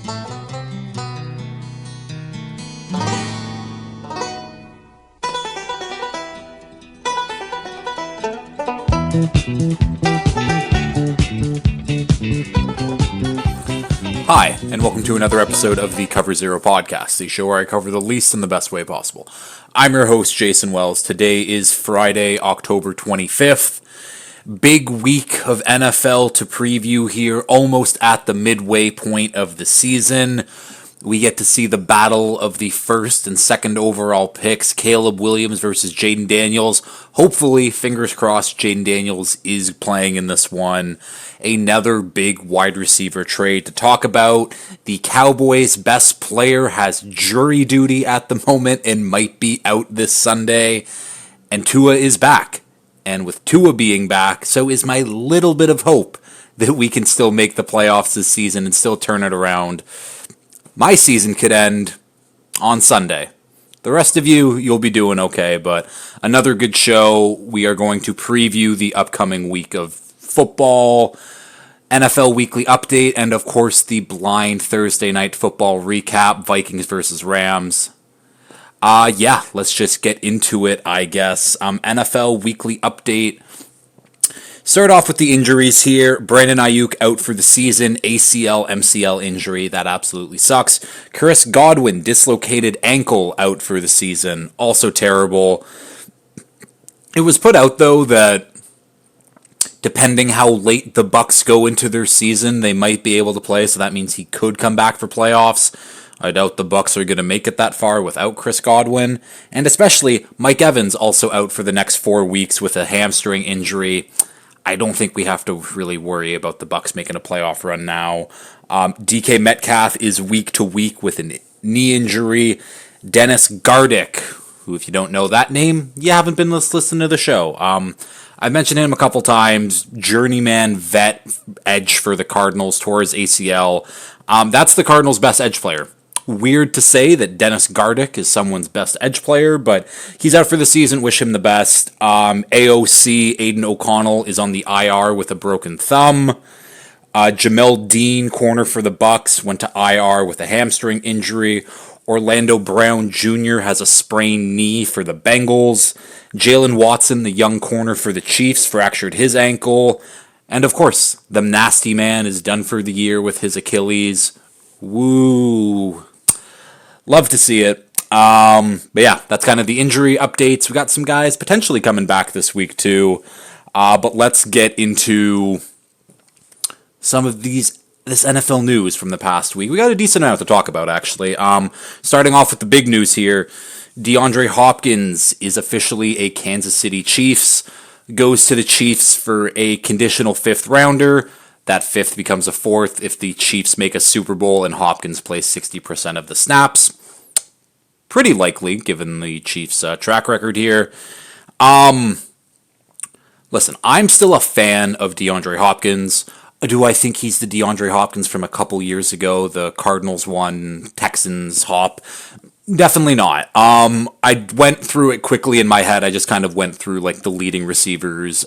Hi, and welcome to another episode of the Cover Zero podcast, the show where I cover the least in the best way possible. I'm your host, Jason Wells. Today is Friday, October 25th. Big week of NFL to preview here, almost at the midway point of the season. We get to see the battle of the first and second overall picks, Caleb Williams versus Jayden Daniels. Hopefully, fingers crossed, Jayden Daniels is playing in this one. Another big wide receiver trade to talk about. The Cowboys' best player has jury duty at the moment and might be out this Sunday. And Tua is back. And with Tua being back, so is my little bit of hope that we can still make the playoffs this season and still turn it around. My season could end on Sunday. The rest of you'll be doing okay, but another good show. We are going to preview the upcoming week of football, NFL Weekly Update, and of course the blind Thursday Night Football recap, Vikings versus Rams. Let's just get into it, I guess. NFL Weekly Update. Start off with the injuries here. Brandon Ayuk out for the season. ACL, MCL injury. That absolutely sucks. Chris Godwin, dislocated ankle, out for the season. Also terrible. It was put out, though, that depending how late the Bucs go into their season, they might be able to play, so that means he could come back for playoffs. I doubt the Bucs are going to make it that far without Chris Godwin. And especially Mike Evans also out for the next 4 weeks with a hamstring injury. I don't think we have to really worry about the Bucs making a playoff run now. DK Metcalf is week to week with a knee injury. Dennis Gardeck, who, if you don't know that name, you haven't been listening to the show. I mentioned him a couple times. Journeyman vet edge for the Cardinals, tore his ACL. That's the Cardinals' best edge player. Weird to say that Dennis Gardeck is someone's best edge player, but he's out for the season. Wish him the best. AOC, Aiden O'Connell, is on the IR with a broken thumb. Jamel Dean, corner for the Bucs, went to IR with a hamstring injury. Orlando Brown Jr. has a sprained knee for the Bengals. Jalen Watson, the young corner for the Chiefs, fractured his ankle. And of course, the nasty man is done for the year with his Achilles. Woo. Love to see it. But yeah, that's kind of the injury updates. We got some guys potentially coming back this week too. But let's get into some of this NFL news from the past week. We got a decent amount to talk about, actually. Starting off with the big news here. DeAndre Hopkins is officially a Kansas City Chiefs. Goes to the Chiefs for a conditional 5th rounder. That 5th becomes a 4th if the Chiefs make a Super Bowl and Hopkins plays 60% of the snaps. Pretty likely, given the Chiefs' track record here. Listen, I'm still a fan of DeAndre Hopkins. Do I think he's the DeAndre Hopkins from a couple years ago, the Cardinals won, Texans hop? Definitely not. I went through it quickly in my head. I just kind of went through like the leading receivers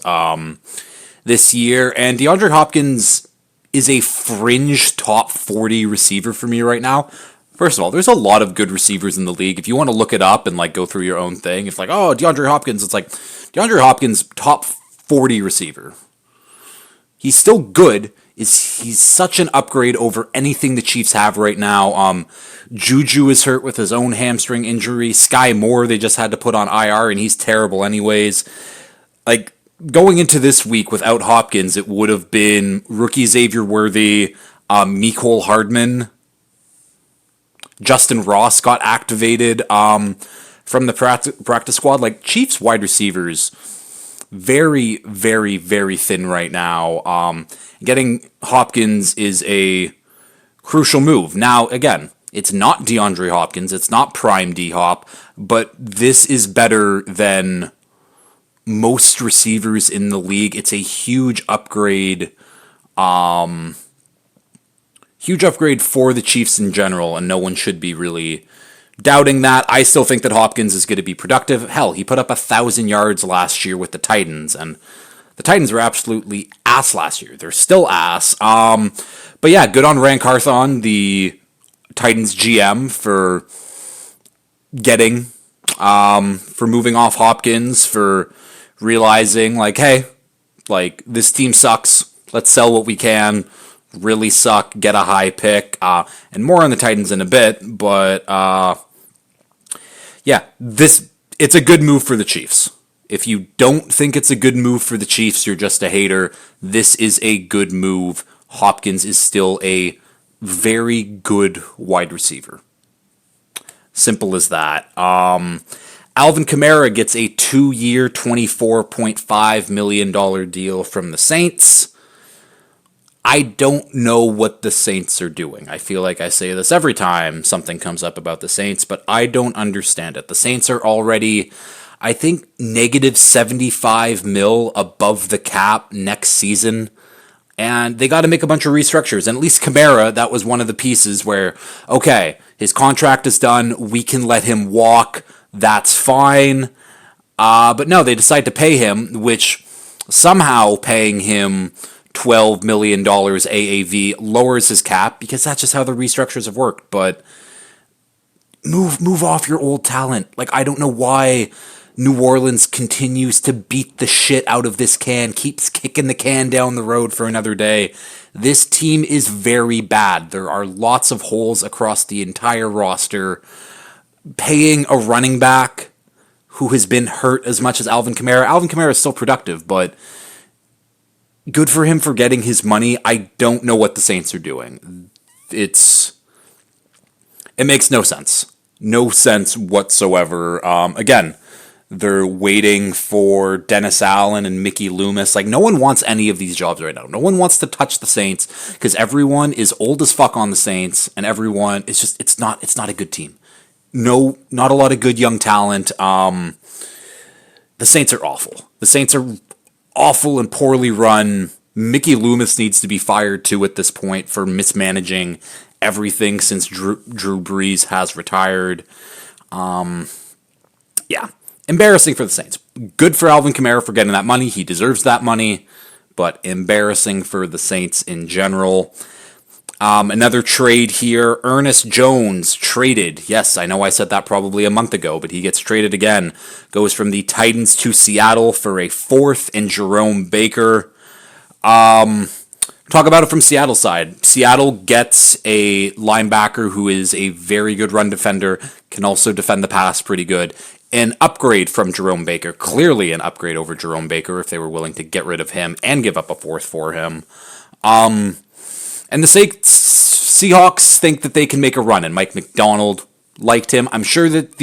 this year, and DeAndre Hopkins is a fringe top 40 receiver for me right now. First of all, there's a lot of good receivers in the league. If you want to look it up and like go through your own thing, it's like, oh, DeAndre Hopkins, it's like DeAndre Hopkins top 40 receiver. He's still good. He's such an upgrade over anything the Chiefs have right now. Juju is hurt with his own hamstring injury. Sky Moore they just had to put on IR, and he's terrible anyways. Like, going into this week without Hopkins, it would have been rookie Xavier Worthy, Mecole Hardman, Justin Ross got activated from the practice squad. Like, Chiefs wide receivers, very, very, very thin right now. Getting Hopkins is a crucial move. Now, again, it's not DeAndre Hopkins, it's not prime D-Hop, but this is better than most receivers in the league. It's a huge upgrade. Huge upgrade for the Chiefs in general, and no one should be really doubting that. I still think that Hopkins is going to be productive. Hell, he put up 1,000 yards last year with the Titans, and the Titans were absolutely ass last year. They're still ass. But yeah, good on Ran Carthon, the Titans GM for for moving off Hopkins, for realizing, like, hey, like, this team sucks. Let's sell what we can. Really suck. Get a high pick. And more on the Titans in a bit. But, yeah, it's a good move for the Chiefs. If you don't think it's a good move for the Chiefs, you're just a hater. This is a good move. Hopkins is still a very good wide receiver. Simple as that. Alvin Kamara gets a 2-year, $24.5 million deal from the Saints. I don't know what the Saints are doing. I feel like I say this every time something comes up about the Saints, but I don't understand it. The Saints are already, I think, negative $75 million above the cap next season. And they got to make a bunch of restructures. And at least Kamara, that was one of the pieces where, okay, his contract is done. We can let him walk. That's fine. But no, they decide to pay him, which somehow paying him $12 million AAV lowers his cap, because that's just how the restructures have worked. But move off your old talent. Like, I don't know why New Orleans continues to beat the shit out of this can, keeps kicking the can down the road for another day. This team is very bad. There are lots of holes across the entire roster. Paying a running back who has been hurt as much as Alvin Kamara. Alvin Kamara is still productive, but good for him for getting his money. I don't know what the Saints are doing. It makes no sense. No sense whatsoever. Again, they're waiting for Dennis Allen and Mickey Loomis. Like, no one wants any of these jobs right now. No one wants to touch the Saints because everyone is old as fuck on the Saints, and everyone is just, it's not a good team. No, not a lot of good young talent. The Saints are awful. The Saints are awful and poorly run. Mickey Loomis needs to be fired too at this point for mismanaging everything since Drew Brees has retired. Yeah. Embarrassing for the Saints. Good for Alvin Kamara for getting that money. He deserves that money. But embarrassing for the Saints in general. Another trade here. Ernest Jones traded. Yes, I know I said that probably a month ago, but he gets traded again. Goes from the Titans to Seattle for a 4th and Jerome Baker. Talk about it from Seattle's side. Seattle gets a linebacker who is a very good run defender, can also defend the pass pretty good. An upgrade from Jerome Baker. Clearly an upgrade over Jerome Baker if they were willing to get rid of him and give up a 4th for him. And the Seahawks think that they can make a run, and Mike McDonald liked him. I'm sure that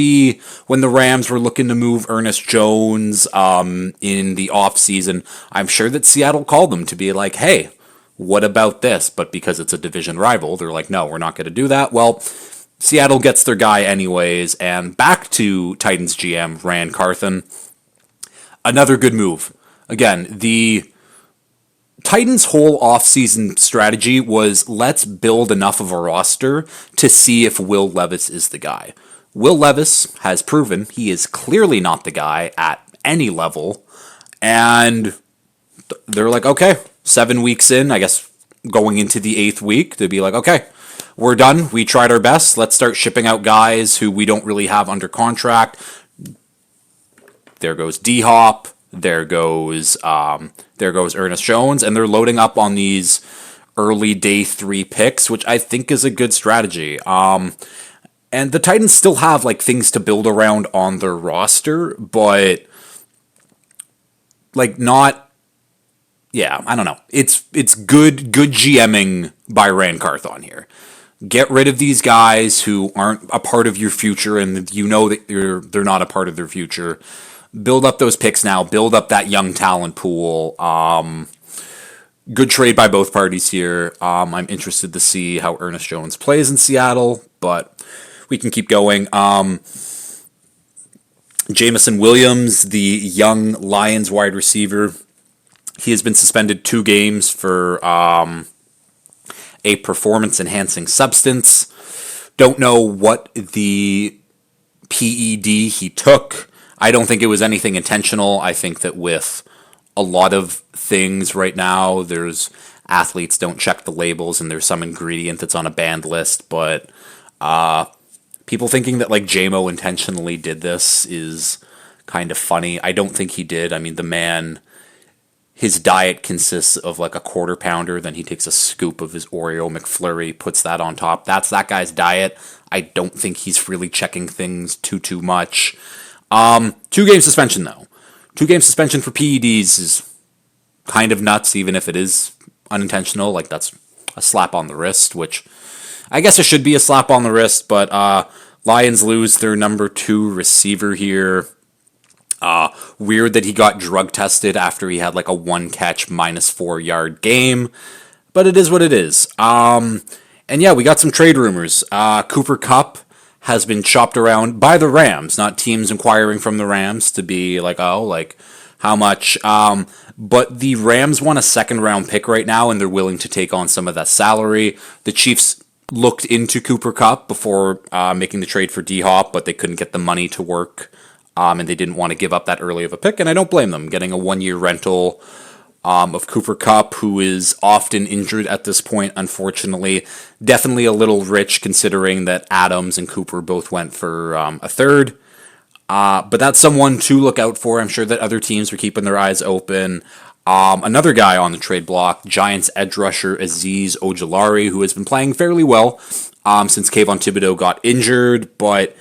when the Rams were looking to move Ernest Jones in the offseason, I'm sure that Seattle called them to be like, hey, what about this? But because it's a division rival, they're like, no, we're not going to do that. Well, Seattle gets their guy anyways, and back to Titans GM Ran Carthon. Another good move. Again, the Titans' whole offseason strategy was, let's build enough of a roster to see if Will Levis is the guy. Will Levis has proven he is clearly not the guy at any level, and they're like, okay, 7 weeks in, I guess going into the 8th week, they'd be like, okay, we're done. We tried our best. Let's start shipping out guys who we don't really have under contract. There goes D-Hop. There goes Ernest Jones, and they're loading up on these early day 3 picks, which I think is a good strategy. And the Titans still have like things to build around on their roster, but like not. Yeah, I don't know. It's good GMing by Ran Carthon here. Get rid of these guys who aren't a part of your future, and you know that they're not a part of their future. Build up those picks now. Build up that young talent pool. Good trade by both parties here. I'm interested to see how Ernest Jones plays in Seattle, but we can keep going. Jameson Williams, the young Lions wide receiver, he has been suspended 2 games for a performance-enhancing substance. Don't know what the PED he took. I don't think it was anything intentional. I think that with a lot of things right now, there's athletes don't check the labels and there's some ingredient that's on a banned list, but People thinking that like JMO intentionally did this is kind of funny. I don't think he did. I mean, the man, his diet consists of like a quarter pounder, then he takes a scoop of his Oreo McFlurry, puts that on top. That's that guy's diet. I don't think he's really checking things too much. 2-game suspension though. 2-game suspension for PEDs is kind of nuts, even if it is unintentional. Like that's a slap on the wrist, which I guess it should be a slap on the wrist, but Lions lose their number 2 receiver here. Weird that he got drug tested after he had like a 1-catch, -4-yard game, but it is what it is. And yeah, we got some trade rumors. Cooper Kupp has been chopped around by the Rams, not teams inquiring from the Rams to be like, oh, like how much. But the Rams want a 2nd-round pick right now, and they're willing to take on some of that salary. The Chiefs looked into Cooper Kupp before making the trade for D-Hop, but they couldn't get the money to work, and they didn't want to give up that early of a pick, and I don't blame them. Getting a 1-year rental of Cooper Kupp, who is often injured at this point, unfortunately. Definitely a little rich, considering that Adams and Cooper both went for a 3rd. But that's someone to look out for. I'm sure that other teams are keeping their eyes open. Another guy on the trade block, Giants edge rusher Azeez Ojulari, who has been playing fairly well since Kayvon Thibodeau got injured, but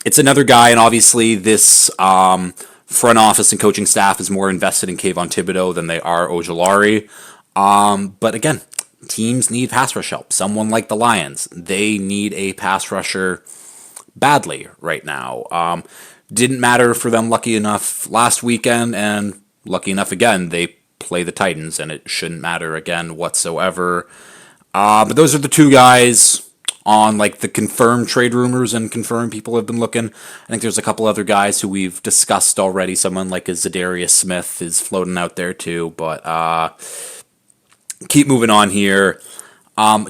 it's another guy, and obviously this front office and coaching staff is more invested in Kayvon Thibodeau than they are Ojulari. But again, teams need pass rush help. Someone like the Lions, they need a pass rusher badly right now. Didn't matter for them, lucky enough, last weekend, and lucky enough again, they play the Titans, and it shouldn't matter again whatsoever. But those are the 2 guys on like the confirmed trade rumors and confirmed people have been looking. I think there's a couple other guys who we've discussed already. Someone like a Zadarius Smith is floating out there too, but keep moving on here.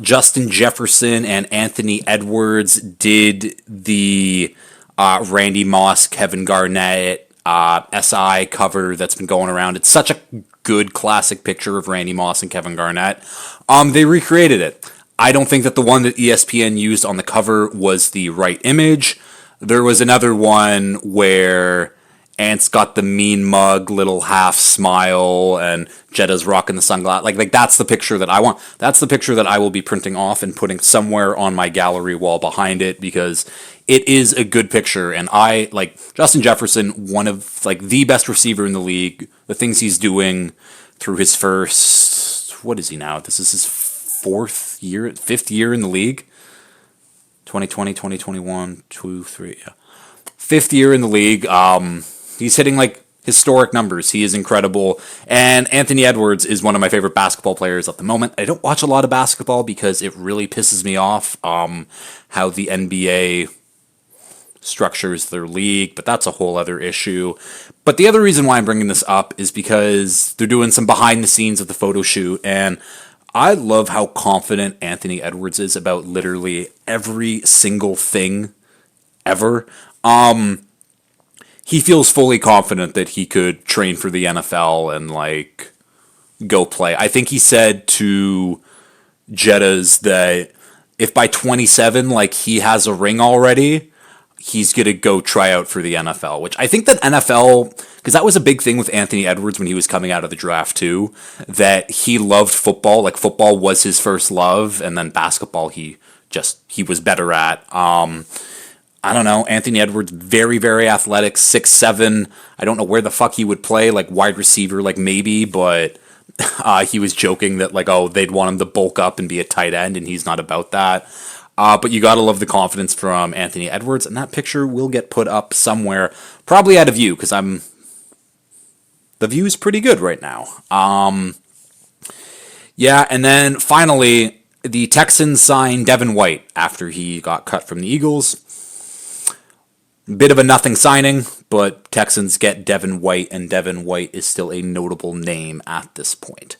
Justin Jefferson and Anthony Edwards did the Randy Moss, Kevin Garnett SI cover that's been going around. It's such a good classic picture of Randy Moss and Kevin Garnett. They recreated it. I don't think that the one that ESPN used on the cover was the right image. There was another one where Ant's got the mean mug, little half smile, and Jetta's rocking the sunglasses. Like that's the picture that I want. That's the picture that I will be printing off and putting somewhere on my gallery wall behind it, because it is a good picture. And I like Justin Jefferson, one of like the best receiver in the league. The things he's doing through his first, what is he now? This is his 5th year in the league. 2020, 2021, 2, 3, yeah. 5th year in the league. He's hitting like historic numbers. He is incredible. And Anthony Edwards is one of my favorite basketball players at the moment. I don't watch a lot of basketball because it really pisses me off how the NBA structures their league, but that's a whole other issue. But the other reason why I'm bringing this up is because they're doing some behind the scenes of the photo shoot, and I love how confident Anthony Edwards is about literally every single thing ever. He feels fully confident that he could train for the NFL and like go play. I think he said to Jetta's that if by 27 like he has a ring already, he's going to go try out for the NFL, which I think that NFL, because that was a big thing with Anthony Edwards when he was coming out of the draft too, that he loved football. Like football was his first love, and then basketball he was better at. I don't know. Anthony Edwards, very, very athletic, 6'7". I don't know where the fuck he would play, like wide receiver, like maybe, but he was joking that like, oh, they'd want him to bulk up and be a tight end, and he's not about that. But you gotta love the confidence from Anthony Edwards, and that picture will get put up somewhere, probably out of view, because the view is pretty good right now. Yeah, and then finally, the Texans signed Devin White after he got cut from the Eagles. Bit of a nothing signing, but Texans get Devin White, and Devin White is still a notable name at this point.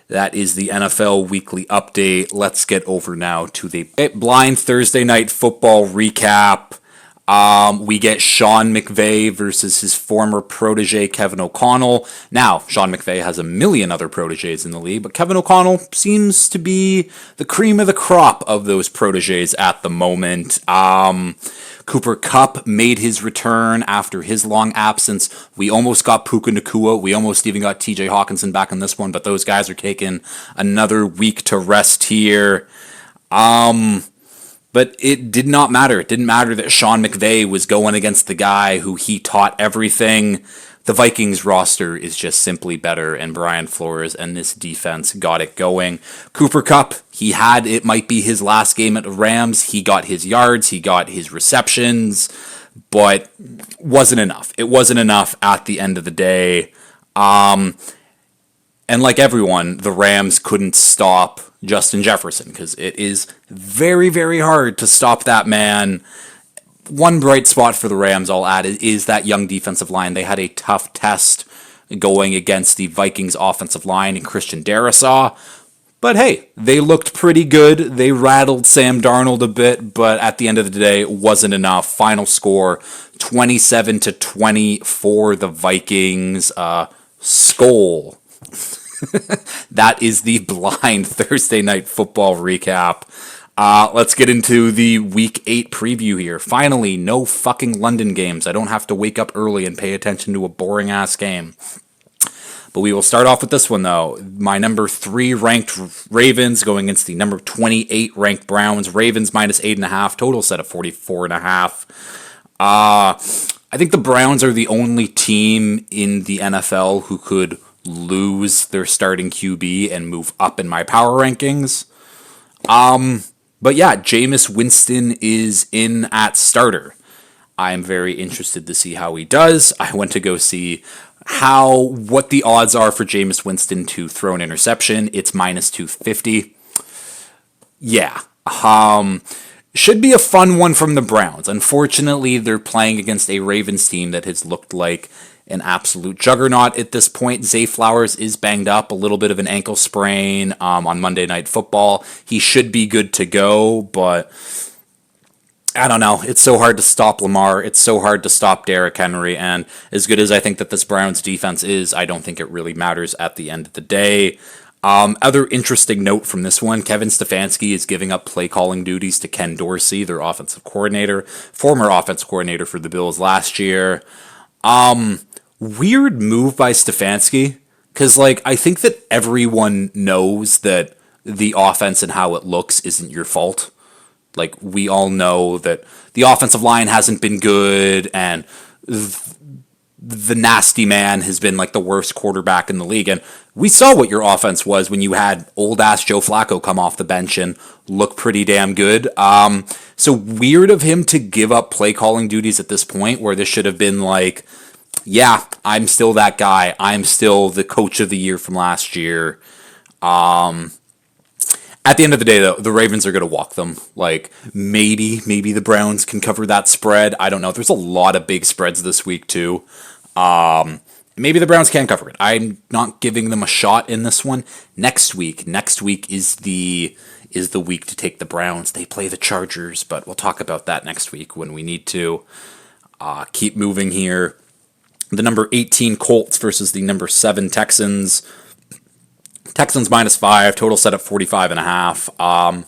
That is the NFL Weekly Update. Let's get over now to the blind Thursday Night Football recap. We get Sean McVay versus his former protege, Kevin O'Connell. Now, Sean McVay has a million other proteges in the league, but Kevin O'Connell seems to be the cream of the crop of those proteges at the moment. Cooper Kupp made his return after his long absence. We almost got Puka Nacua. We almost even got TJ Hawkinson back in this one, but those guys are taking another week to rest here. But it did not matter. It didn't matter that Sean McVay was going against the guy who he taught everything. The Vikings roster is just simply better, and Brian Flores and this defense got it going. Cooper Kupp, it might be his last game at the Rams. He got his yards, he got his receptions, but wasn't enough. It wasn't enough at the end of the day. And like everyone, the Rams couldn't stop Justin Jefferson because it is very, very hard to stop that man. One bright spot for the Rams, I'll add, is that young defensive line. They had a tough test going against the Vikings offensive line and Christian Darrisaw. But hey, they looked pretty good. They rattled Sam Darnold a bit, but at the end of the day, it wasn't enough. Final score, 27-20 for the Vikings. Skol. That is the blind Thursday night football recap. Let's get into the Week 8 preview here. Finally, no fucking London games. I don't have to wake up early and pay attention to a boring-ass game. But we will start off with this one, though. My number 3 ranked Ravens going against the number 28 ranked Browns. Ravens minus 8.5, total set of 44.5. I think the Browns are the only team in the NFL who could lose their starting QB and move up in my power rankings. But yeah, Jameis Winston is in at starter. I'm very interested to see how he does. I went to go see what the odds are for Jameis Winston to throw an interception. It's minus 250. Yeah. Should be a fun one from the Browns. Unfortunately, they're playing against a Ravens team that has looked like an absolute juggernaut at this point. Zay Flowers is banged up, a little bit of an ankle sprain on Monday Night Football. He should be good to go, but I don't know. It's so hard to stop Lamar. It's so hard to stop Derrick Henry, and as good as I think that this Browns defense is, I don't think it really matters at the end of the day. Other interesting note from this one, Kevin Stefanski is giving up play calling duties to Ken Dorsey, their offensive coordinator, former offensive coordinator for the Bills last year. Weird move by Stefanski, because I think that everyone knows that the offense and how it looks isn't your fault. We all know that the offensive line hasn't been good, and the nasty man has been the worst quarterback in the league. And we saw what your offense was when you had old-ass Joe Flacco come off the bench and look pretty damn good. So weird of him to give up play-calling duties at this point, where this should have been yeah, I'm still that guy. I'm still the coach of the year from last year. At the end of the day, though, the Ravens are going to walk them. Maybe the Browns can cover that spread. I don't know. There's a lot of big spreads this week, too. Maybe the Browns can cover it. I'm not giving them a shot in this one. Next week is the week to take the Browns. They play the Chargers, but we'll talk about that next week when we need to. Keep moving here. The number 18 Colts versus the number 7 Texans. Texans minus 5, total set at 45.5.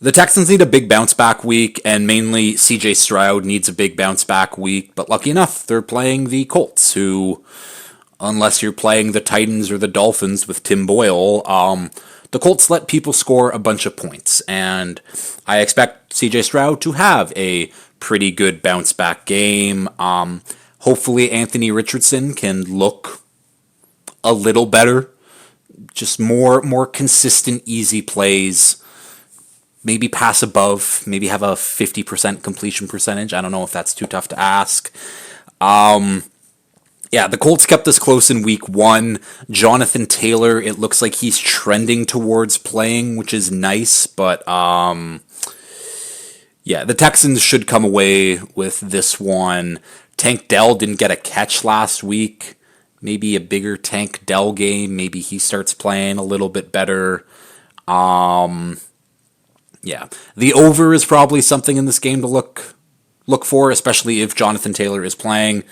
The Texans need a big bounce back week, and mainly CJ Stroud needs a big bounce back week. But lucky enough, they're playing the Colts, who, unless you're playing the Titans or the Dolphins with Tim Boyle, the Colts let people score a bunch of points. And I expect CJ Stroud to have a pretty good bounce back game. Hopefully Anthony Richardson can look a little better. Just more consistent, easy plays. Maybe pass above. Maybe have a 50% completion percentage. I don't know if that's too tough to ask. Yeah, the Colts kept this close in week 1. Jonathan Taylor, it looks like he's trending towards playing, which is nice, but yeah, the Texans should come away with this one. Tank Dell didn't get a catch last week. Maybe a bigger Tank Dell game. Maybe he starts playing a little bit better. Yeah. The over is probably something in this game to look for, especially if Jonathan Taylor is playing.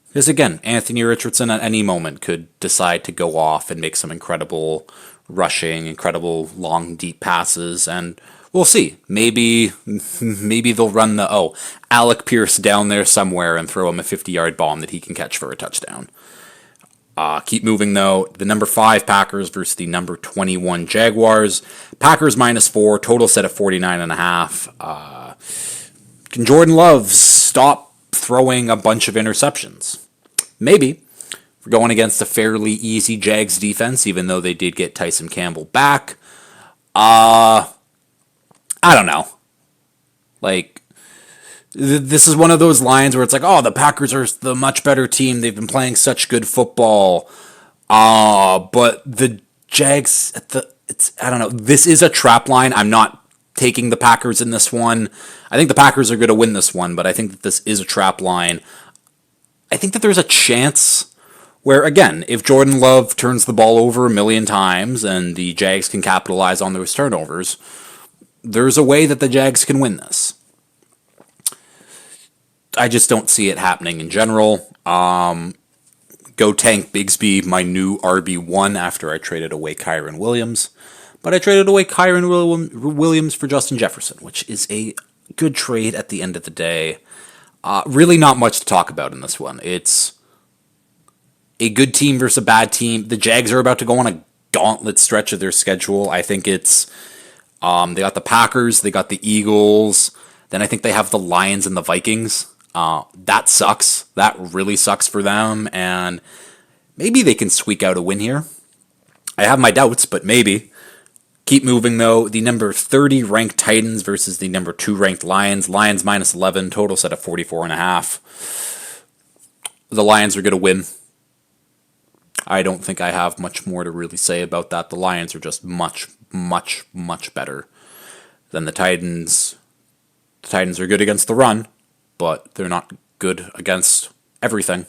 Because again, Anthony Richardson at any moment could decide to go off and make some incredible rushing, incredible long, deep passes, and we'll see. Maybe they'll run Alec Pierce down there somewhere and throw him a 50-yard bomb that he can catch for a touchdown. Keep moving though. The number 5 Packers versus the number 21 Jaguars. Packers -4, total set at 49.5. Can Jordan Love stop throwing a bunch of interceptions? Maybe. We're going against a fairly easy Jags defense, even though they did get Tyson Campbell back. I don't know. This is one of those lines where it's like, oh, the Packers are the much better team. They've been playing such good football. But the Jags, I don't know. This is a trap line. I'm not taking the Packers in this one. I think the Packers are going to win this one, but I think that this is a trap line. I think that there's a chance where, again, if Jordan Love turns the ball over a million times and the Jags can capitalize on those turnovers, there's a way that the Jags can win this. I just don't see it happening in general. Go Tank Bigsby, my new RB1 after I traded away Kyren Williams. But I traded away Kyren Williams for Justin Jefferson, which is a good trade at the end of the day. Really not much to talk about in this one. It's a good team versus a bad team. The Jags are about to go on a gauntlet stretch of their schedule. I think it's they got the Packers, they got the Eagles, then I think they have the Lions and the Vikings. That sucks. That really sucks for them, and maybe they can squeak out a win here. I have my doubts, but maybe. Keep moving, though. The number 30 ranked Titans versus the number 2 ranked Lions. Lions -11, total set at 44.5. The Lions are going to win. I don't think I have much more to really say about that. The Lions are just much, much, much better than the Titans. The Titans are good against the run, but they're not good against everything.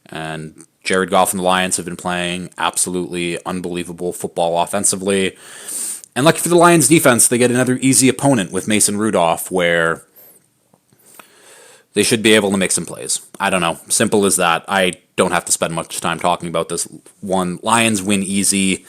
And Jared Goff and the Lions have been playing absolutely unbelievable football offensively. And lucky for the Lions defense, they get another easy opponent with Mason Rudolph, where they should be able to make some plays. I don't know. Simple as that. I don't have to spend much time talking about this one. Lions win easy.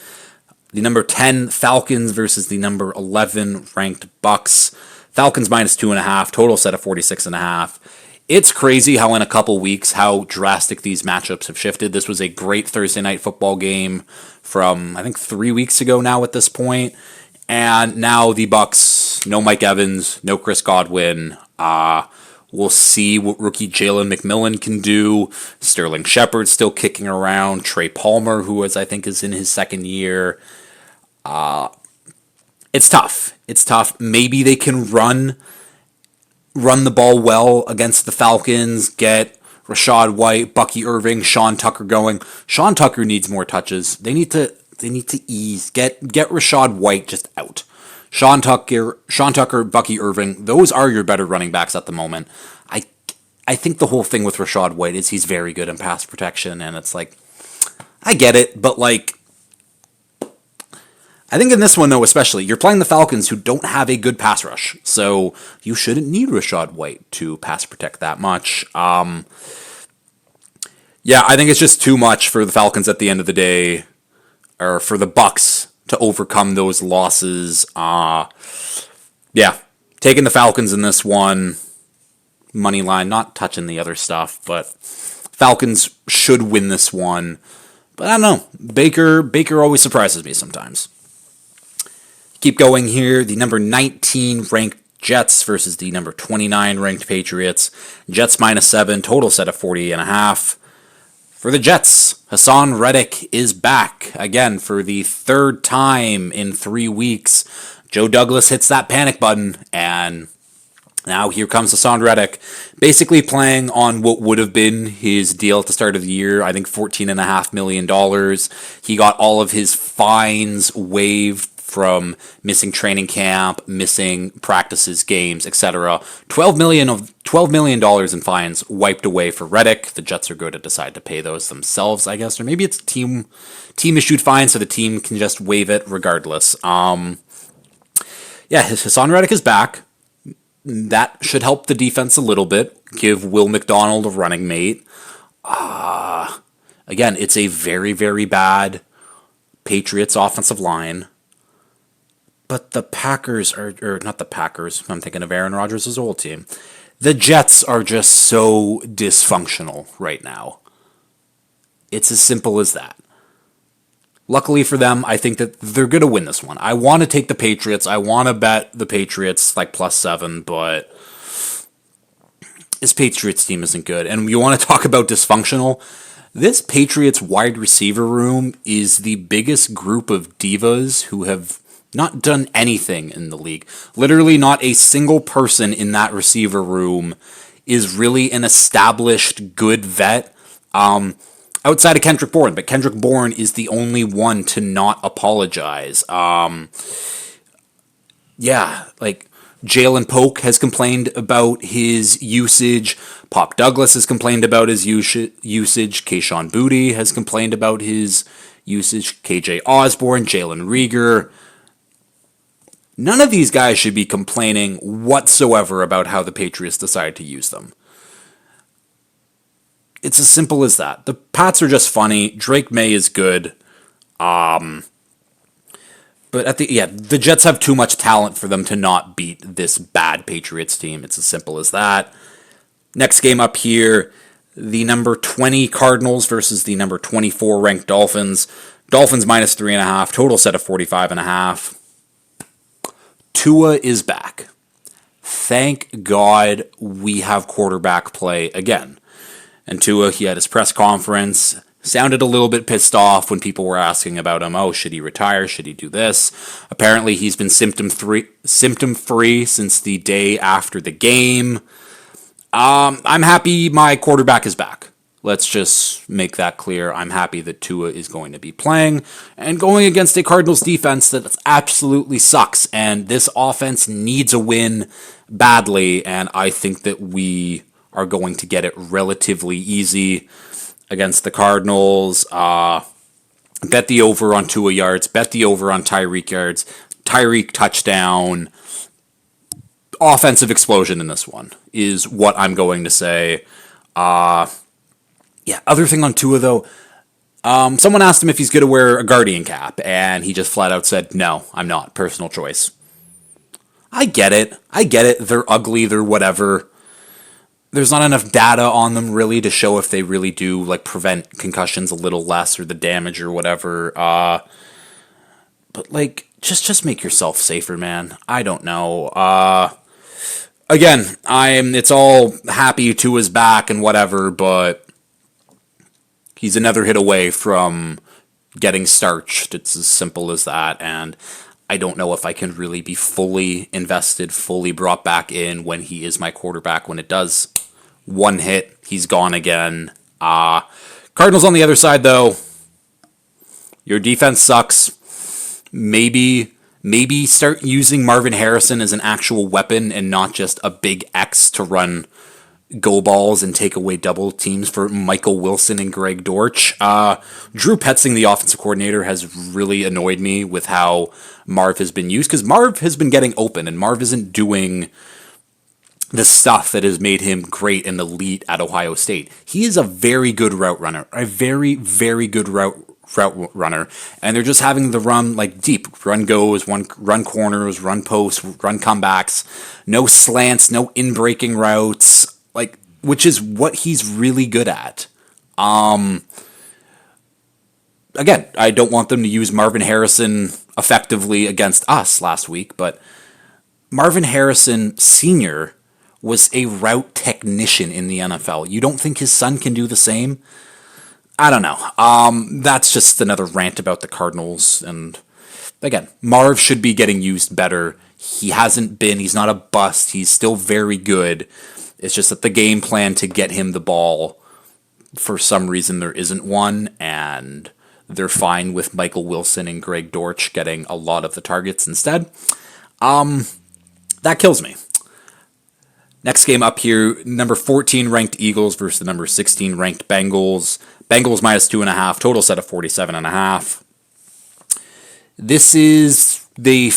The number 10 Falcons versus the number 11 ranked Bucks. Falcons -2.5, total set of 46.5. It's crazy how in a couple weeks, how drastic these matchups have shifted. This was a great Thursday night football game from, I think, 3 weeks ago now at this point. And now the Bucks, no Mike Evans, no Chris Godwin. We'll see what rookie Jalen McMillan can do. Sterling Shepard still kicking around. Trey Palmer, who I think is in his second year. It's tough. It's tough. Maybe they can run the ball well against the Falcons, get Rachaad White, Bucky Irving, Sean Tucker going. Sean Tucker needs more touches. They need to ease. Get Rachaad White just out. Sean Tucker, Bucky Irving, those are your better running backs at the moment. I think the whole thing with Rachaad White is he's very good in pass protection, and it's like, I get it, but like, I think in this one, though, especially, you're playing the Falcons who don't have a good pass rush, so you shouldn't need Rachaad White to pass protect that much. Yeah, I think it's just too much for the Falcons at the end of the day, or for the Bucks to overcome those losses. Yeah, taking the Falcons in this one, money line, not touching the other stuff, but Falcons should win this one. But I don't know, Baker always surprises me sometimes. Keep going here. The number 19 ranked Jets versus the number 29 ranked Patriots. Jets -7, total set of 40.5. For the Jets, Hassan Reddick is back again for the third time in 3 weeks. Joe Douglas hits that panic button, and now here comes Hassan Reddick, basically playing on what would have been his deal at the start of the year. I think $14.5 million. He got all of his fines waived from missing training camp, missing practices, games, etc. $12 million in fines wiped away for Reddick. The Jets are going to decide to pay those themselves, I guess, or maybe it's team issued fines, so the team can just waive it regardless. Yeah, Hassan Reddick is back. That should help the defense a little bit. Give Will McDonald a running mate. Again, it's a very, very bad Patriots offensive line. But the Packers or not the Packers, I'm thinking of Aaron Rodgers' old team. The Jets are just so dysfunctional right now. It's as simple as that. Luckily for them, I think that they're going to win this one. I want to take the Patriots. I want to bet the Patriots like +7, but this Patriots team isn't good. And you want to talk about dysfunctional? This Patriots wide receiver room is the biggest group of divas who have not done anything in the league. Literally not a single person in that receiver room is really an established good vet. Outside of Kendrick Bourne, but Kendrick Bourne is the only one to not apologize. Jalen Polk has complained about his usage. Pop Douglas has complained about his usage. Kayshon Boutte has complained about his usage. KJ Osborne, Jalen Reagor. None of these guys should be complaining whatsoever about how the Patriots decide to use them. It's as simple as that. The Pats are just funny. Drake May is good. But the Jets have too much talent for them to not beat this bad Patriots team. It's as simple as that. Next game up here, the number 20 Cardinals versus the number 24 ranked Dolphins. Dolphins -3.5, total set of 45.5. Tua is back. Thank God we have quarterback play again. And Tua, he had his press conference, sounded a little bit pissed off when people were asking about him. Oh, should he retire? Should he do this? Apparently, he's been symptom-free since the day after the game. I'm happy my quarterback is back. Let's just make that clear. I'm happy that Tua is going to be playing and going against a Cardinals defense that absolutely sucks. And this offense needs a win badly, and I think that we are going to get it relatively easy against the Cardinals. Bet the over on Tua yards. Bet the over on Tyreek yards. Tyreek touchdown. Offensive explosion in this one is what I'm going to say. Other thing on Tua, though. Someone asked him if he's going to wear a Guardian cap, and he just flat out said, no, I'm not. Personal choice. I get it. They're ugly. They're whatever. There's not enough data on them really to show if they really do prevent concussions a little less or the damage or whatever. But just make yourself safer, man. I don't know. Again, it's all happy Tua's back and whatever, but he's another hit away from getting starched. It's as simple as that, and I don't know if I can really be fully invested, fully brought back in when he is my quarterback. When it does one hit, he's gone again. Cardinals on the other side, though. Your defense sucks. Maybe start using Marvin Harrison as an actual weapon and not just a big X to run go balls and take away double teams for Michael Wilson and Greg Dortch. Drew Petzing, the offensive coordinator, has really annoyed me with how Marv has been used, because Marv has been getting open and Marv isn't doing the stuff that has made him great and elite at Ohio State. He is a very good route runner, a very, very good route runner, and they're just having the run deep. Run goes, run corners, run posts, run comebacks, no slants, no in-breaking routes, which is what he's really good at. Again, I don't want them to use Marvin Harrison effectively against us last week, but Marvin Harrison Sr. was a route technician in the NFL. You don't think his son can do the same? I don't know. That's just another rant about the Cardinals. And again, Marv should be getting used better. He hasn't been. He's not a bust. He's still very good. It's just that the game plan to get him the ball, for some reason, there isn't one. And they're fine with Michael Wilson and Greg Dortch getting a lot of the targets instead. That kills me. Next game up here, number 14 ranked Eagles versus the number 16 ranked Bengals. Bengals -2.5, total set of 47.5. This is the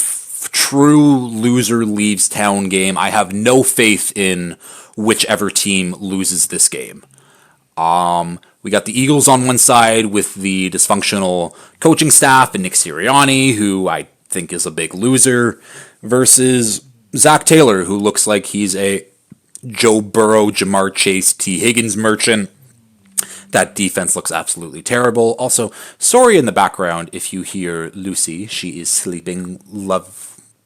true loser leaves town game. I have no faith in whichever team loses this game. We got the Eagles on one side with the dysfunctional coaching staff and Nick Sirianni, who I think is a big loser, versus Zach Taylor, who looks like he's a Joe Burrow, Jamar Chase, T. Higgins merchant. That defense looks absolutely terrible. Also, sorry in the background if you hear Lucy. She is sleeping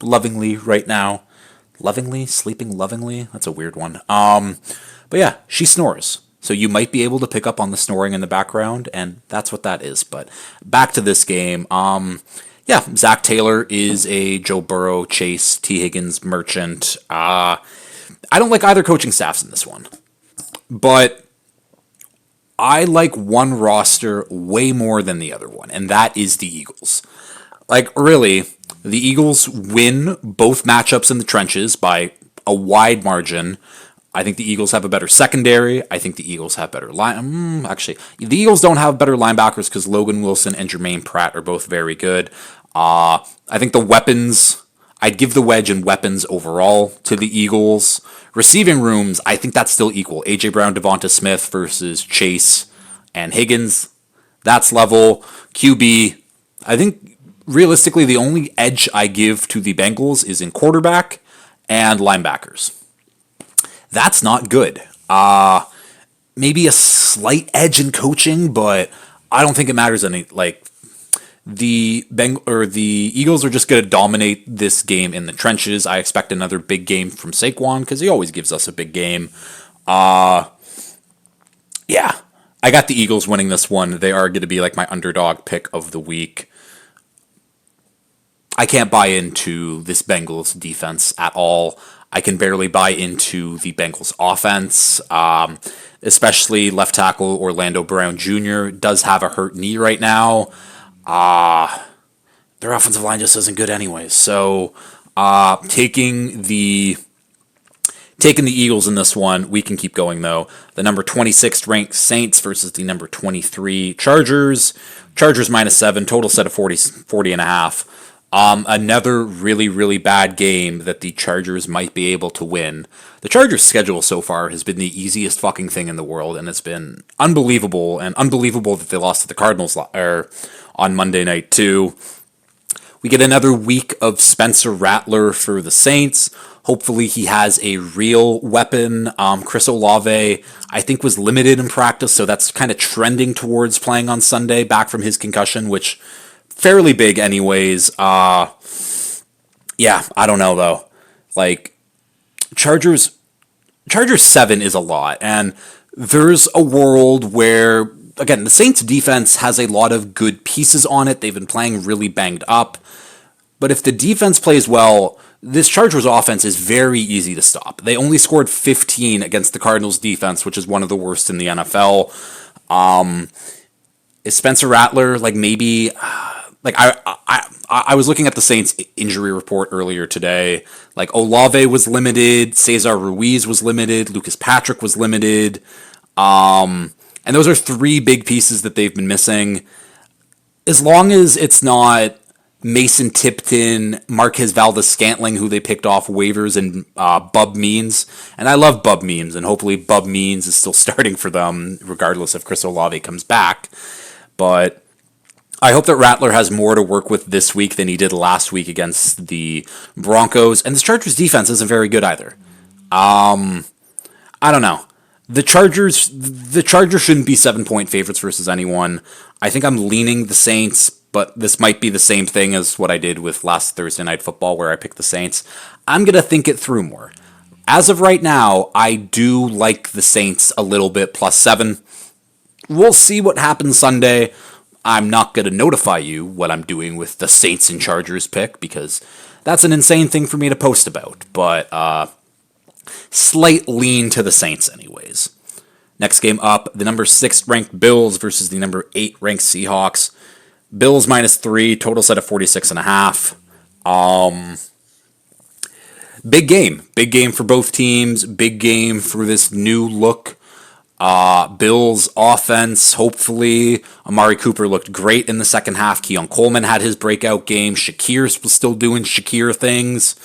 lovingly right now. Lovingly? Sleeping lovingly? That's a weird one. But yeah, she snores. So you might be able to pick up on the snoring in the background, and that's what that is. But back to this game. Yeah, Zach Taylor is a Joe Burrow, Chase, T. Higgins merchant. I don't like either coaching staffs in this one. But I like one roster way more than the other one, and that is the Eagles. Like, really, the Eagles win both matchups in the trenches by a wide margin. I think the Eagles have a better secondary. I think the Eagles have better actually, the Eagles don't have better linebackers because Logan Wilson and Jermaine Pratt are both very good. I think the weapons, I'd give the wedge in weapons overall to the Eagles. Receiving rooms, I think that's still equal. A.J. Brown, Devonta Smith versus Chase and Higgins. That's level. QB, I think realistically the only edge I give to the Bengals is in quarterback and linebackers. That's not good. Maybe a slight edge in coaching, but I don't think it matters any. Like the Eagles are just going to dominate this game in the trenches. I expect another big game from Saquon because he always gives us a big game. Yeah, I got the Eagles winning this one. They are going to be like my underdog pick of the week. I can't buy into this Bengals defense at all. I can barely buy into the Bengals offense, especially left tackle Orlando Brown Jr. does have a hurt knee right now. Their offensive line just isn't good anyways. So taking the Eagles in this one, we can keep going though. The number 26th ranked Saints versus the number 23 Chargers. Chargers -7, total set of 40 and a half. Another really, really bad game that the Chargers might be able to win. The Chargers' schedule so far has been the easiest fucking thing in the world, and it's been unbelievable, and unbelievable that they lost to the Cardinals on Monday night, too. We get another week of Spencer Rattler for the Saints. Hopefully he has a real weapon. Chris Olave, I think, was limited in practice, so that's kind of trending towards playing on Sunday, back from his concussion, which fairly big anyways. Yeah, I don't know though. Like Chargers 7 is a lot, and there's a world where, again, the Saints defense has a lot of good pieces on it. They've been playing really banged up. But if the defense plays well, this Chargers offense is very easy to stop. They only scored 15 against the Cardinals defense, which is one of the worst in the NFL. Is Spencer Rattler like maybe? Like I was looking at the Saints injury report earlier today. Like Olave was limited, Cesar Ruiz was limited, Lucas Patrick was limited. And those are three big pieces that they've been missing. As long as it's not Mason Tipton, Marquez Valdes-Scantling, who they picked off waivers, and Bub Means. And I love Bub Means, and hopefully Bub Means is still starting for them, regardless if Chris Olave comes back. But I hope that Rattler has more to work with this week than he did last week against the Broncos. And the Chargers defense isn't very good either. I don't know. The Chargers shouldn't be 7-point favorites versus anyone. I think I'm leaning the Saints, but this might be the same thing as what I did with last Thursday Night Football where I picked the Saints. I'm going to think it through more. As of right now, I do like the Saints a little bit, +7. We'll see what happens Sunday. I'm not going to notify you what I'm doing with the Saints and Chargers pick because that's an insane thing for me to post about. But slight lean to the Saints anyways. Next game up, the number 6 ranked Bills versus the number 8 ranked Seahawks. Bills -3, total set of 46 and a half. Big game for both teams. Big game for this new look Bills offense, hopefully. Amari Cooper looked great in the second half. Keon Coleman had his breakout game. Shakir was still doing Shakir things.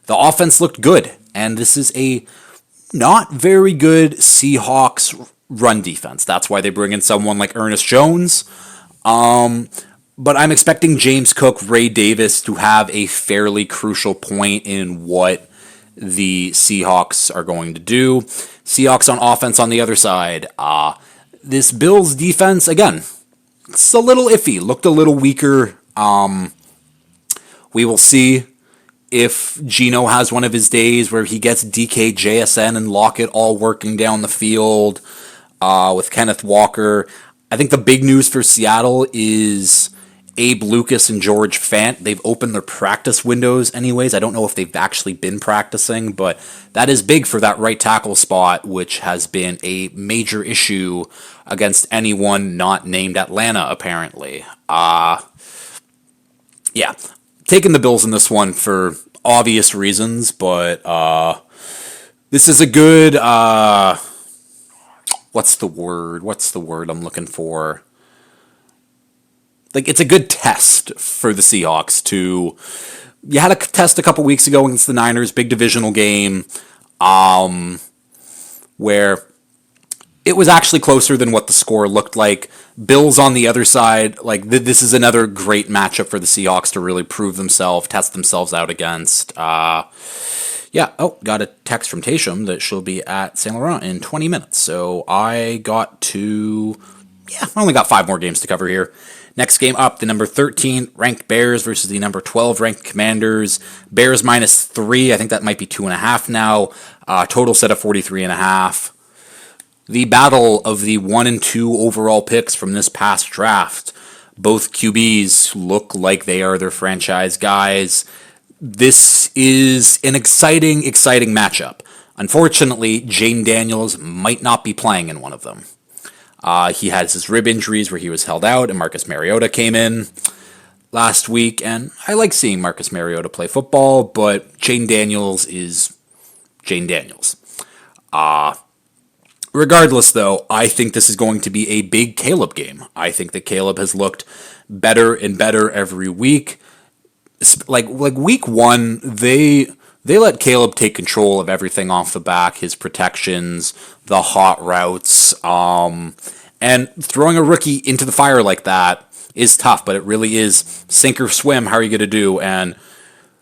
The offense looked good. And this is a not very good Seahawks run defense. That's why they bring in someone like Ernest Jones. But I'm expecting James Cook, Ray Davis to have a fairly crucial point in what the Seahawks are going to do. Seahawks on offense on the other side. This Bills defense, again, it's a little iffy. Looked a little weaker. We will see if Geno has one of his days where he gets DK, JSN, and Lockett all working down the field with Kenneth Walker. I think the big news for Seattle is Abe Lucas and George Fant. They've opened their practice windows anyways. I don't know if they've actually been practicing, but that is big for that right tackle spot, which has been a major issue against anyone not named Atlanta, apparently. Yeah, taking the Bills in this one for obvious reasons, but this is a good, what's the word I'm looking for? Like, it's a good test for the Seahawks to... You had a test a couple weeks ago against the Niners, big divisional game, where it was actually closer than what the score looked like. Bills on the other side, like, this is another great matchup for the Seahawks to really prove themselves, test themselves out against. Yeah, got a text from Taysham that she'll be at Saint Laurent in 20 minutes. So I only got 5 more games to cover here. Next game up, the number 13 ranked Bears versus the number 12 ranked Commanders. Bears -3. I think that might be 2.5 now. Total set of 43.5. The battle of the 1 and 2 overall picks from this past draft. Both QBs look like they are their franchise guys. This is an exciting matchup. Unfortunately, Jayden Daniels might not be playing in one of them. He has his rib injuries where he was held out, and Marcus Mariota came in last week. And I like seeing Marcus Mariota play football, but Jayden Daniels is Jayden Daniels. Regardless, though, I think this is going to be a big Caleb game. I think that Caleb has looked better and better every week. Like week 1, they let Caleb take control of everything off the back, his protections, the hot routes, and throwing a rookie into the fire like that is tough, but it really is sink or swim. How are you going to do? And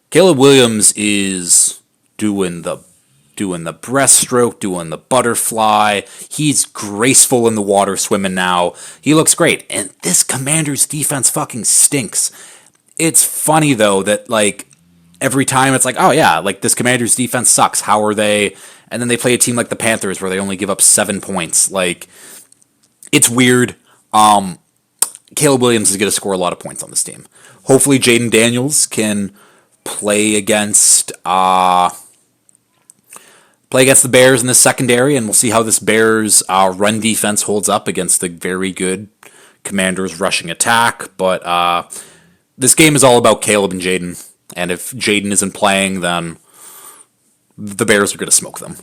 Caleb Williams is doing the breaststroke, doing the butterfly. He's graceful in the water swimming now. He looks great. And this Commanders defense fucking stinks. It's funny, though, that, like, every time it's like, oh yeah, like this Commanders defense sucks. How are they? And then they play a team like the Panthers where they only give up 7 points. Like, it's weird. Caleb Williams is going to score a lot of points on this team. Hopefully Jayden Daniels can play against the Bears in the secondary, and we'll see how this Bears run defense holds up against the very good Commanders rushing attack. But this game is all about Caleb and Jayden. And if Jayden isn't playing, then the Bears are going to smoke them.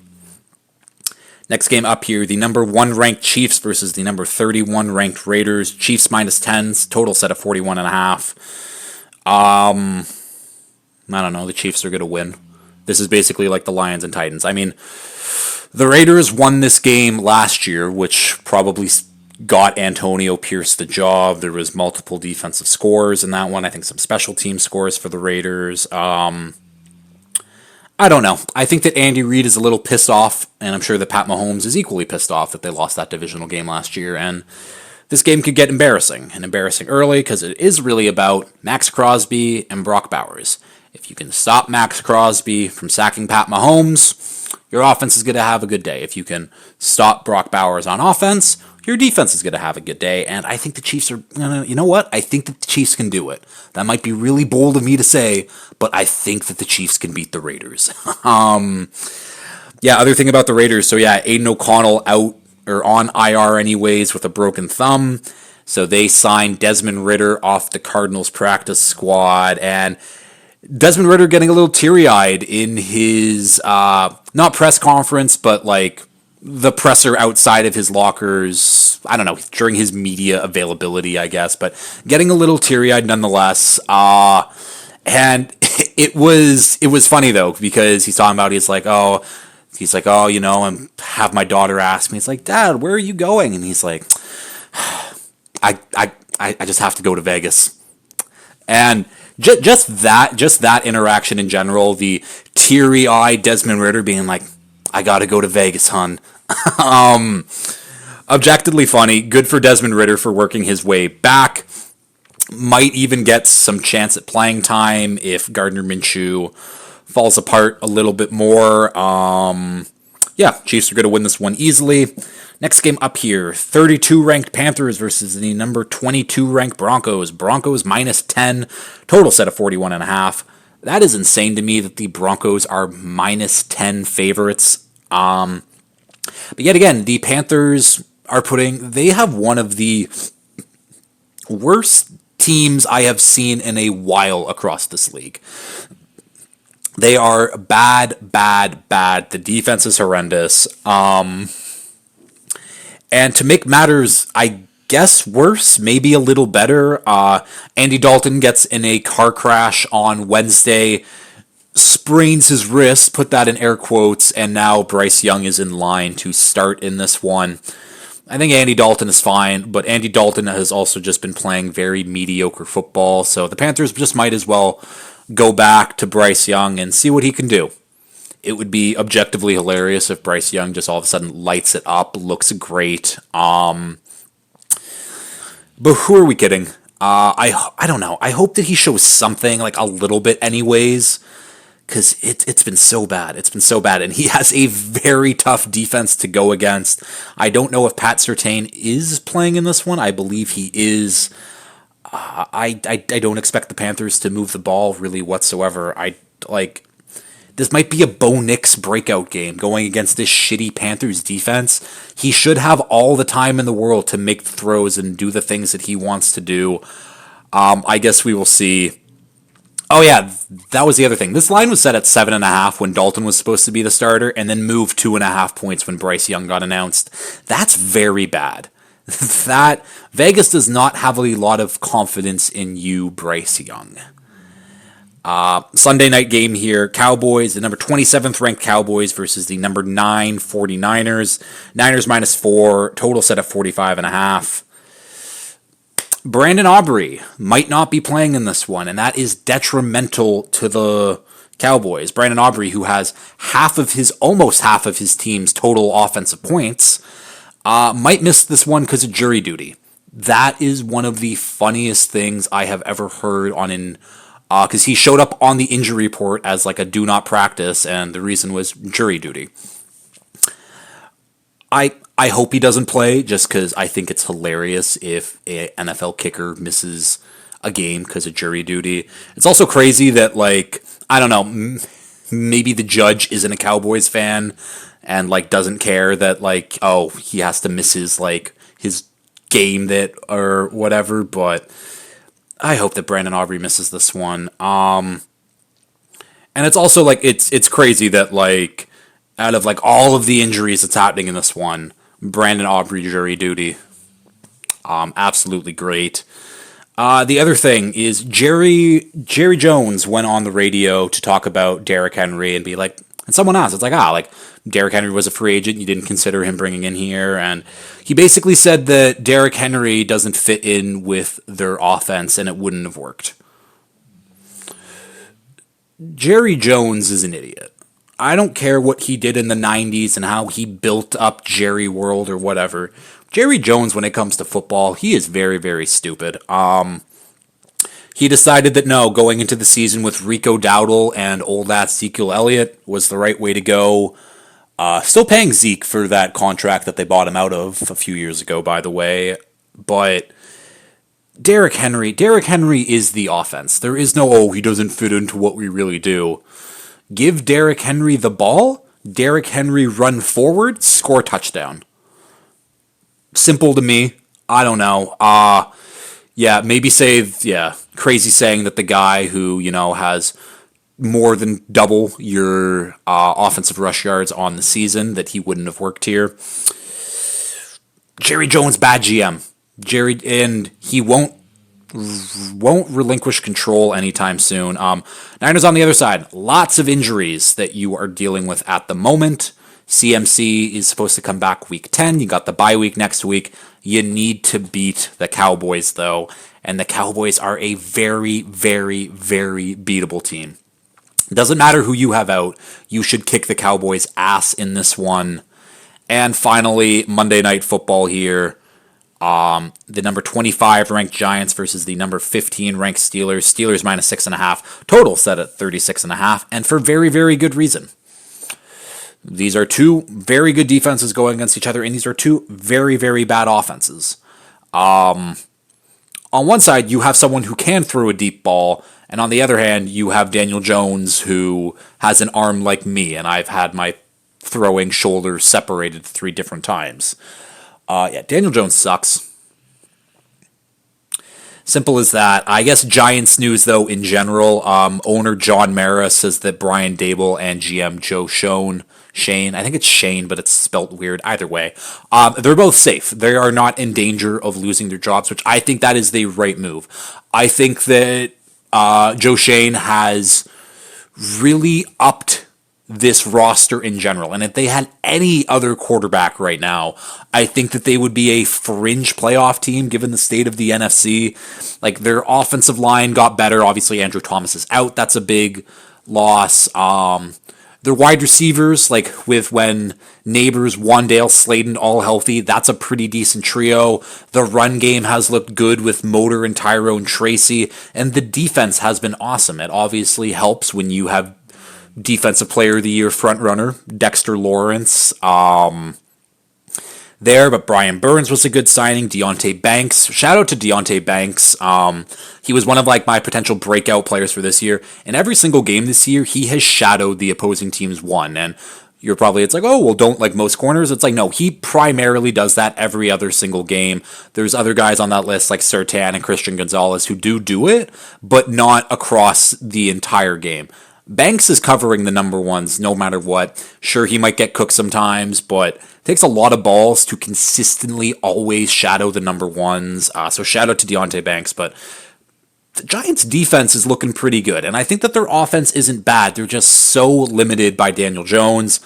Next game up here, the number 1 ranked Chiefs versus the number 31 ranked Raiders. Chiefs -10s, total set of 41.5. I don't know, the Chiefs are going to win. This is basically like the Lions and Titans. I mean, the Raiders won this game last year, which probably got Antonio Pierce the job. There was multiple defensive scores in that one. I think some special team scores for the Raiders. I don't know. I think that Andy Reid is a little pissed off, and I'm sure that Pat Mahomes is equally pissed off that they lost that divisional game last year. And this game could get embarrassing, and embarrassing early because it is really about Max Crosby and Brock Bowers. If you can stop Max Crosby from sacking Pat Mahomes, your offense is going to have a good day. If you can stop Brock Bowers on offense, your defense is going to have a good day. And I think the Chiefs are, you know what? I think that the Chiefs can do it. That might be really bold of me to say, but I think that the Chiefs can beat the Raiders. Other thing about the Raiders. So yeah, Aiden O'Connell out or on IR anyways with a broken thumb. So they signed Desmond Ridder off the Cardinals practice squad, and Desmond Ridder getting a little teary-eyed in his, not press conference, but like the presser outside of his lockers, I don't know, during his media availability, I guess, but getting a little teary-eyed nonetheless. And it was funny though, because he's talking about, he's like, oh, and have my daughter ask me, it's like, Dad, where are you going? And he's like, I just have to go to Vegas. And just that interaction in general, the teary-eyed Desmond Ridder being like, I gotta go to Vegas, hun. Objectively funny. Good for Desmond Ridder for working his way back. Might even get some chance at playing time if Gardner Minshew falls apart a little bit more. Yeah, Chiefs are going to win this one easily. Next game up here, 32 ranked Panthers versus the number 22 ranked Broncos. Broncos minus 10, total set of 41.5. That is insane to me that the Broncos are minus 10 favorites. But yet again, the Panthers they have one of the worst teams I have seen in a while across this league. They are bad. The defense is horrendous. And to make matters, I guess, worse, maybe a little better, Andy Dalton gets in a car crash on Wednesday, sprains his wrist, put that in air quotes, and now Bryce Young is in line to start in this one. I think Andy Dalton is fine, but Andy Dalton has also just been playing very mediocre football, so the Panthers just might as well go back to Bryce Young and see what he can do. It would be objectively hilarious if Bryce Young just all of a sudden lights it up, looks great. But who are we kidding? I don't know. I hope that he shows something, like a little bit anyways, because it's been so bad. It's been so bad, and he has a very tough defense to go against. I don't know if Pat Surtain is playing in this one. I believe he is. I don't expect the Panthers to move the ball really whatsoever. This might be a Bo Nix breakout game going against this shitty Panthers defense. He should have all the time in the world to make the throws and do the things that he wants to do. I guess we will see. Oh yeah, that was the other thing. This line was set at 7.5 when Dalton was supposed to be the starter, and then moved 2.5 points when Bryce Young got announced. That's very bad. That Vegas does not have a lot of confidence in you, Bryce Young. Sunday night game here, Cowboys, the number 27th ranked Cowboys versus the number 9 49ers. Niners minus 4, total set of 45.5. Brandon Aubrey might not be playing in this one, and that is detrimental to the Cowboys. Brandon Aubrey, who has almost half of his team's total offensive points, might miss this one because of jury duty. That is one of the funniest things I have ever heard because he showed up on the injury report as like a do not practice, and the reason was jury duty. I hope he doesn't play, just because I think it's hilarious if an NFL kicker misses a game because of jury duty. It's also crazy that, I don't know, maybe the judge isn't a Cowboys fan and doesn't care that he has to miss his game or whatever, but I hope that Brandon Aubrey misses this one. And it's also it's crazy that out of all of the injuries that's happening in this one, Brandon Aubrey jury duty. Absolutely great. The other thing is Jerry Jones went on the radio to talk about Derrick Henry and be like, and someone asked, Derrick Henry was a free agent, you didn't consider him bringing in here, and he basically said that Derrick Henry doesn't fit in with their offense and it wouldn't have worked. Jerry Jones is an idiot. I don't care what he did in the 90s and how he built up Jerry World or whatever. Jerry Jones, when it comes to football, he is very, very stupid. He decided that no, going into the season with Rico Dowdle and old ass Ezekiel Elliott was the right way to go. Still paying Zeke for that contract that they bought him out of a few years ago, by the way. But Derrick Henry is the offense. There is no, he doesn't fit into what we really do. Give Derrick Henry the ball, Derrick Henry run forward, score touchdown. Simple to me. I don't know. Maybe crazy saying that the guy who, has more than double your offensive rush yards on the season that he wouldn't have worked here. Jerry Jones, bad GM. And he won't relinquish control anytime soon. Niners on the other side, lots of injuries that you are dealing with at the moment. CMC is supposed to come back week 10. You got the bye week next week. You need to beat the Cowboys, though. And the Cowboys are a very, very, very beatable team. Doesn't matter who you have out. You should kick the Cowboys' ass in this one. And finally, Monday Night Football here. The number 25 ranked Giants versus the number 15 ranked Steelers. Steelers minus 6.5. Total set at 36.5. And for very, very good reason. These are two very good defenses going against each other, and these are two very, very bad offenses. On one side, you have someone who can throw a deep ball, and on the other hand, you have Daniel Jones, who has an arm like me, and I've had my throwing shoulder separated 3 different times. Daniel Jones sucks. Simple as that. I guess Giants news, though, in general. Owner John Mara says that Brian Dable and GM Joe Shane, I think it's Shane, but it's spelt weird. Either way, they're both safe. They are not in danger of losing their jobs, which I think that is the right move. I think that Joe Shane has really upped this roster in general. And if they had any other quarterback right now, I think that they would be a fringe playoff team given the state of the NFC. Like, their offensive line got better. Obviously, Andrew Thomas is out. That's a big loss. Their wide receivers, like with when Neighbors, Wandale, Slayton all healthy, that's a pretty decent trio. The run game has looked good with Motor and Tyrone Tracy, and the defense has been awesome. It obviously helps when you have Defensive Player of the Year frontrunner Dexter Lawrence there, but Brian Burns was a good signing. Deonte Banks, shout out to Deonte Banks. He was one of like my potential breakout players for this year. In every single game this year, he has shadowed the opposing team's one. And you're probably, it's like, oh, well, don't like most corners. It's like, no, he primarily does that every other single game. There's other guys on that list like Surtain and Christian Gonzalez who do it, but not across the entire game. Banks is covering the number ones no matter what. Sure, he might get cooked sometimes, but it takes a lot of balls to consistently always shadow the number ones. So shout out to Deonte Banks, but the Giants' defense is looking pretty good, and I think that their offense isn't bad. They're just so limited by Daniel Jones.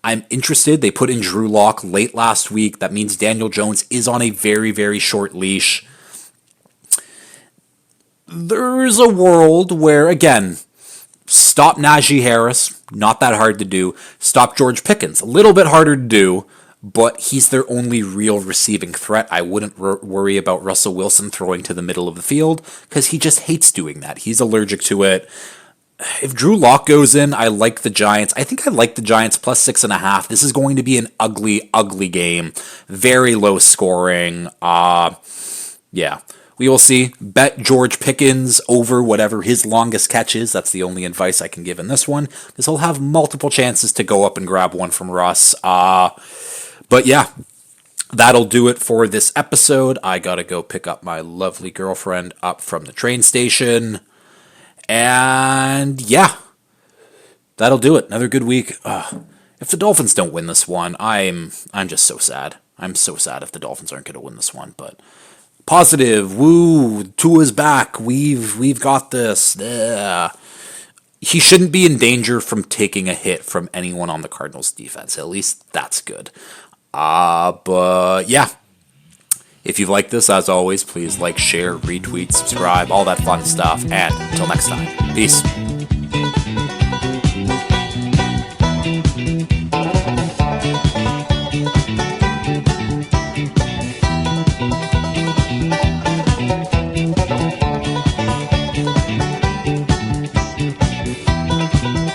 I'm interested. They put in Drew Lock late last week. That means Daniel Jones is on a very, very short leash. There's a world where, again, stop Najee Harris, not that hard to do. Stop George Pickens, a little bit harder to do, but he's their only real receiving threat. I wouldn't worry about Russell Wilson throwing to the middle of the field because he just hates doing that. He's allergic to it. If Drew Lock goes in, I like the Giants. I think I like the Giants plus 6.5. This is going to be an ugly, ugly game. Very low scoring. Yeah. We will see. Bet George Pickens over whatever his longest catch is. That's the only advice I can give in this one, because he'll have multiple chances to go up and grab one from Russ. But yeah, that'll do it for this episode. I gotta go pick up my lovely girlfriend up from the train station. And yeah, that'll do it. Another good week. If the Dolphins don't win this one, I'm just so sad. I'm so sad if the Dolphins aren't going to win this one, but positive, woo, Tua's back. We've got this. He shouldn't be in danger from taking a hit from anyone on the Cardinals defense. At least that's good. But yeah. If you've liked this, as always, please like, share, retweet, subscribe, all that fun stuff. And until next time, peace.